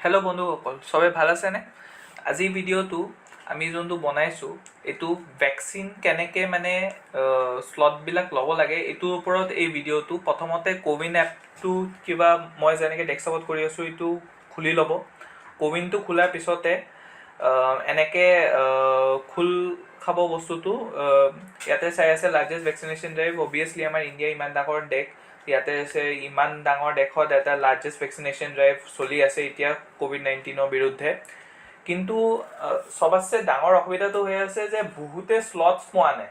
Hello' বন্ধুসকল, সবে ভাল আছেনে? আজি ভিডিঅ'টো আমি যোনটো বনাইছোঁ এইটো ভেকচিন কেনেকৈ মানে স্লটবিলাক ল'ব লাগে এইটোৰ ওপৰত এই ভিডিঅ'টো। প্ৰথমতে কোৱিন এপটো কিবা মই যেনেকৈ ডেস্কটপত কৰি আছোঁ এইটো খুলি ল'ব। কোৱিনটো খোলাৰ পিছতে এনেকৈ খোল খাব বস্তুটো। ইয়াতে চাই আছে লাৰ্জেষ্ট ভেকচিনেশ্যন ড্ৰাইভ। অভিয়াছলি আমাৰ ইণ্ডিয়া ইমান ডাঙৰ দেশ, ইয়াতে আছে ইমান ডাঙৰ দেশত এটা লাৰ্জেষ্ট ভেকচিনেশ্যন ড্ৰাইভ চলি আছে এতিয়া কোভিড-19ৰ বিৰুদ্ধে। কিন্তু চবতছে ডাঙৰ অসুবিধাটো হৈ আছে যে বহুতে স্লটছ পোৱা নাই।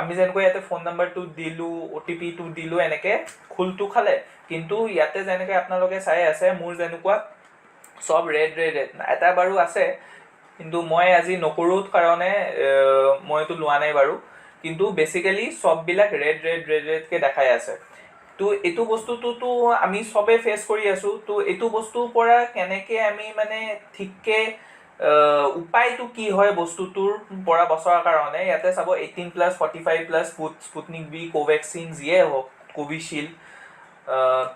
আমি যেনেকৈ ইয়াতে ফোন নাম্বাৰটো দিলোঁ, OTPটো দিলোঁ, এনেকৈ খোলটো খালে, কিন্তু ইয়াতে যেনেকৈ আপোনালোকে চাই আছে মোৰ যেনেকুৱা সব ৰেড এটা বাৰু আছে, কিন্তু মই আজি নকৰোঁ কাৰণে মই এইটো লোৱা নাই বাৰু। কিন্তু বেচিকেলি সববিলাক ৰেডকৈ দেখাই আছে। তো এইটো বস্তুটোতো আমি সবে ফেচ কৰি আছোঁ। তো এইটো বস্তুৰ পৰা কেনেকৈ আমি মানে ঠিককৈ উপায়টো কি হয় বস্তুটোৰ পৰা বচোৱাৰ কাৰণে। ইয়াতে চাব 18+, 45+, স্পুটনিক V, কোভেক্সিন যিয়ে হওক, কোভিশ্বিল্ড,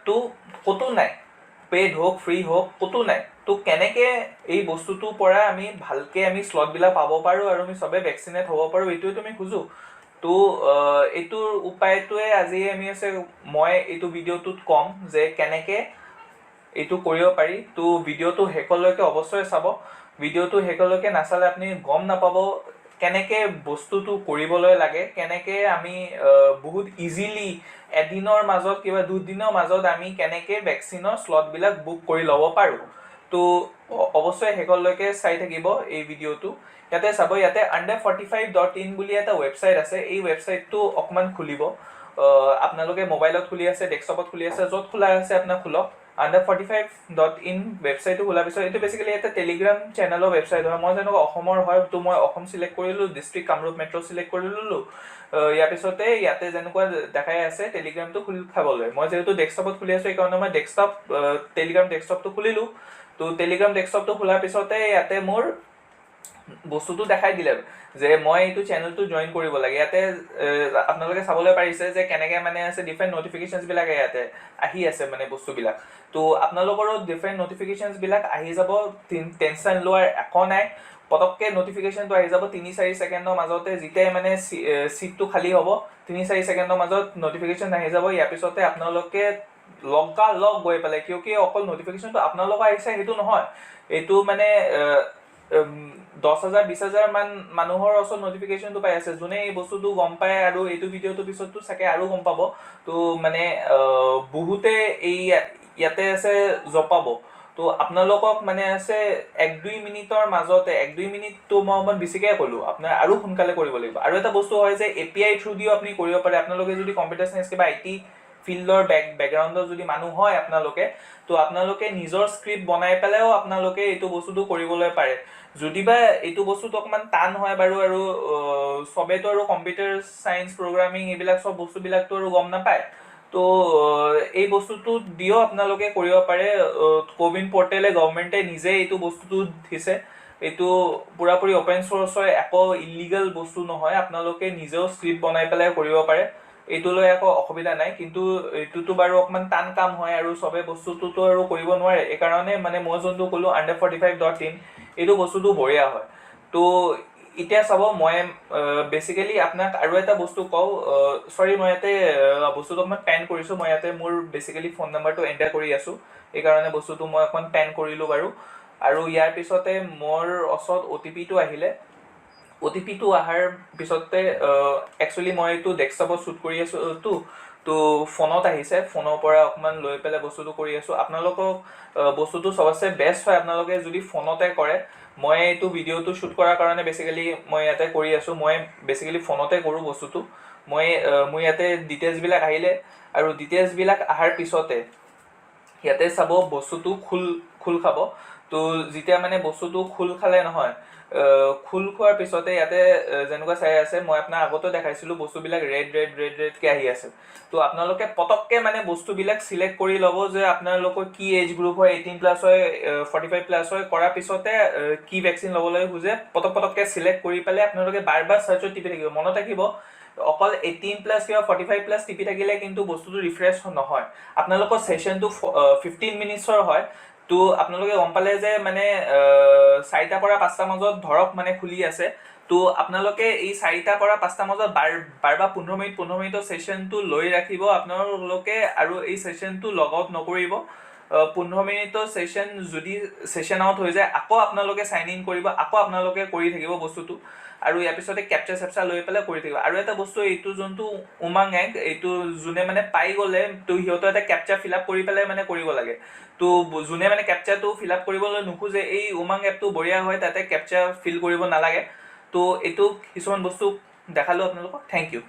তো ক'তো নাই, পেইড হওক ফ্ৰী হওক ক'তো নাই। তো কেনেকৈ এই বস্তুটোৰ পৰা আমি ভালকৈ আমি স্লটবিলাক পাব পাৰোঁ আৰু আমি সবে ভেকচিনেট হ'ব পাৰোঁ, এইটোৱে আমি খোজোঁ। তো এইটোৰ উপায়টোৱে আজি আমি মই এইটো ভিডিঅ'টোত ক'ম যে কেনেকৈ এইটো কৰিব পাৰি। তো ভিডিঅ'টো শেষলৈকে অৱশ্যই চাব। ভিডিঅ'টো শেষলৈকে নাচালে আপুনি গম নাপাব কেনেকৈ বস্তুটো কৰিবলৈ লাগে, কেনেকৈ আমি বহুত ইজিলি এদিনৰ মাজত কিবা দুদিনৰ মাজত আমি কেনেকৈ ভেকচিনৰ স্লটবিলাক বুক কৰি ল'ব পাৰোঁ। তো অৱশ্যই শেষলৈকে চাই থাকিব এই ভিডিঅ'টো। ইয়াতে চাব, ইয়াতে under45.in বুলি এটা ৱেবছাইট আছে। এই ৱেবছাইটটো অকণমান খুলিব। আপোনালোকে মোবাইলত খুলি আছে, ডেস্কটপত খুলি আছে, য'ত খোলা আছে আপোনাৰ খোলক। under45.in ৱেবছাইটটো খোলাৰ পিছত এইটো বেচিকেলি এটা টেলিগ্ৰাম চেনেলৰ ৱেবছাইট হয়। মই যেনেকৈ অসমৰ হয়, তো মই অসম চিলেক্ট কৰিলোঁ, ডিষ্ট্ৰিক্ট কামৰূপ মেট্ৰ' চিলেক্ট কৰি ল'লোঁ। ইয়াৰ পিছতে ইয়াতে যেনেকুৱা দেখাই আছে টেলিগ্ৰামটো খুলি খাবলৈ, মই যিহেতু ডেস্কটপত খুলি আছোঁ সেইকাৰণে মই টেলিগ্ৰাম ডেস্কটপটো খুলিলোঁ। তো টেলিগ্ৰাম ডেস্কটপটো খোলাৰ পিছতে ইয়াতে মোৰ বস্তুটো দেখাই দিলে যে মই এইটো চেনেলটো জইন কৰিব লাগে। ইয়াতে আপোনালোকে চাবলৈ পাৰিছে যে কেনেকৈ মানে আছে ডিফাৰেণ্ট নটিফিকেশ্যনছবিলাক ইয়াতে আহি আছে মানে বস্তুবিলাক। তো আপোনালোকৰো ডিফাৰেণ্ট নটিফিকেশ্যনছবিলাক আহি যাব, টেনশ্যন লোৱাৰ একো নাই। পটককৈ নটিফিকেশ্যনটো আহি যাব 3-4 ছেকেণ্ডৰ মাজতে। যেতিয়াই মানে চিটটো খালী হ'ব 3-4 ছেকেণ্ডৰ মাজত নটিফিকেশ্যন আহি যাব। ইয়াৰ পিছতে আপোনালোকে লগালগ গৈ পেলাই, কিয় অকল নটিফিকেশ্যনটো আপোনালোকৰ আহিছে সেইটো নহয়, এইটো মানে 10,000 20,000 মান মানুহৰ ওচৰত নটিফিকেশ্যনটো পাই আছে, যোনে এই বস্তুটো গম পায় আৰু এইটো ভিডিঅ'টোৰ পিছততো চাগে আৰু গম পাব। তো মানে বহুতে এই ইয়াতে আছে জপাব। তো আপোনালোকক মানে আছে 1-2 মিনিটৰ মাজতে, 1-2 মিনিটটো মই অকণমান বেছিকৈ ক'লোঁ, আপোনাৰ আৰু সোনকালে কৰিব লাগিব। আৰু এটা বস্তু হয় যে API থ্ৰু দিও আপুনি কৰিব পাৰে। আপোনালোকে যদি কম্পিউটাৰ চায়েন্স কিবা IT ফিল্ডৰ বেকগ্ৰাউণ্ডৰ যদি মানুহ হয় আপোনালোকে, তো আপোনালোকে নিজৰ স্ক্ৰিপ্ট বনাই পেলাইও আপোনালোকে এইটো বস্তুটো কৰিবলৈ পাৰে। যদিবা এইটো বস্তুটো অকণমান টান হয় বাৰু, আৰু চবেতো আৰু কম্পিউটাৰ চায়েন্স প্ৰগ্ৰামিং এইবিলাক চব বস্তুবিলাকতো আৰু গম নাপায়। তো এই বস্তুটো দিও আপোনালোকে কৰিব পাৰে। কোৱিন পৰ্টেলে গভৰ্ণমেণ্টে নিজে এইটো বস্তুটো দিছে। এইটো পুৰাপুৰি অপেন চ'ৰ্চ হয়, একো ইলিগেল বস্তু নহয়। আপোনালোকে নিজেও স্ক্ৰিপ্ট বনাই পেলাই কৰিব পাৰে, এইটোলৈ একো অসুবিধা নাই। কিন্তু এইটোতো বাৰু অকণমান টান কাম হয় আৰু চবে বস্তুটোতো আৰু কৰিব নোৱাৰে। এইকাৰণে মানে মই যোনটো ক'লোঁ under45.in, এইটো বস্তুটো বঢ়িয়া হয়। তো এতিয়া চাব, মই বেচিকেলি আপোনাক আৰু এটা বস্তু কওঁ। চৰি, মই ইয়াতে বস্তুটো অকণমান পেন কৰিছোঁ। মই ইয়াতে মোৰ বেচিকেলি ফোন নাম্বাৰটো এণ্টাৰ কৰি আছোঁ, এইকাৰণে বস্তুটো মই অকণমান পেন কৰিলোঁ বাৰু। আৰু ইয়াৰ পিছতে মোৰ ওচৰত OTPটো আহিলে। OTPটো অহাৰ পিছতে একচুৱেলি মই এইটো ডেস্কটপত শ্বুট কৰি আছোঁ, তো ফোনত আহিছে, ফোনৰ পৰা অকণমান লৈ পেলাই বস্তুটো কৰি আছোঁ। আপোনালোকক বস্তুটো চবতছে বেষ্ট হয় আপোনালোকে যদি ফোনতে কৰে। মই এইটো ভিডিঅ'টো শ্বুট কৰাৰ কাৰণে বেচিকেলি মই ইয়াতে কৰি আছোঁ। মই বেচিকেলি ফোনতে কৰোঁ বস্তুটো। মোৰ ইয়াতে ডিটেইলছবিলাক আহিলে, আৰু ডিটেইলছবিলাক অহাৰ পিছতে ইয়াতে চাব বস্তুটো খোল খাব। তো যেতিয়া মানে বস্তুটো খোল খালে নহয়, খোল খোৱাৰ পিছতে ইয়াতে যেনেকুৱা চাই আছে, মই আপোনাক আগতে দেখাইছিলোঁ বস্তুবিলাক ৰেডকৈ আহি আছে। তো আপোনালোকে পটককৈ মানে বস্তুবিলাক চিলেক্ট কৰি ল'ব যে আপোনালোকৰ কি এজ গ্ৰুপ হয়, 18+ হয়, 45+ হয়। কৰাৰ পিছতে কি ভেকচিন ল'বলৈ খোজে পটককৈ চিলেক্ট কৰি পেলাই আপোনালোকে বাৰ চাৰ্চত টিপি থাকিব। মনত ৰাখিব, অকল 18+ কিবা 45+ টিপি থাকিলে কিন্তু বস্তুটো ৰিফ্ৰেছ নহয়। আপোনালোকৰ ছেশ্যনটো 15 মিনিটছৰ হয়। তো আপোনালোকে গম পালে যে মানে 4টাৰ পৰা 5টাৰ মাজত ধৰক মানে খুলি আছে। তো আপোনালোকে এই 4টাৰ পৰা 5টাৰ মাজত বাৰ বা 15 মিনিটৰ ছেশ্যনটো লৈ ৰাখিব আপোনালোকে, আৰু এই ছেশ্যনটো লগ আউট নকৰিব। 15 মিনিটৰ ছেশ্যন যদি ছেশ্যন আউট হৈ যায় আকৌ আপোনালোকে চাইন ইন কৰিব, আকৌ আপোনালোকে কৰি থাকিব বস্তুটো, আৰু ইয়াৰ পিছতে কেপচা চেপচা লৈ পেলাই কৰি থাকিব। আৰু এটা বস্তু, এইটো যোনটো উমাং এপ, এইটো যোনে মানে পাই গ'লে তো সিহঁতৰ এটা কেপচা ফিল আপ কৰি পেলাই মানে কৰিব লাগে। তো যোনে মানে কেপচাটো ফিল আপ কৰিবলৈ নোখোজে, এই উমাং এপটো বঢ়িয়া হয়, তাতে কেপচা ফিল কৰিব নালাগে। তো এইটো কিছুমান বস্তু দেখালোঁ আপোনালোকক। Thank U.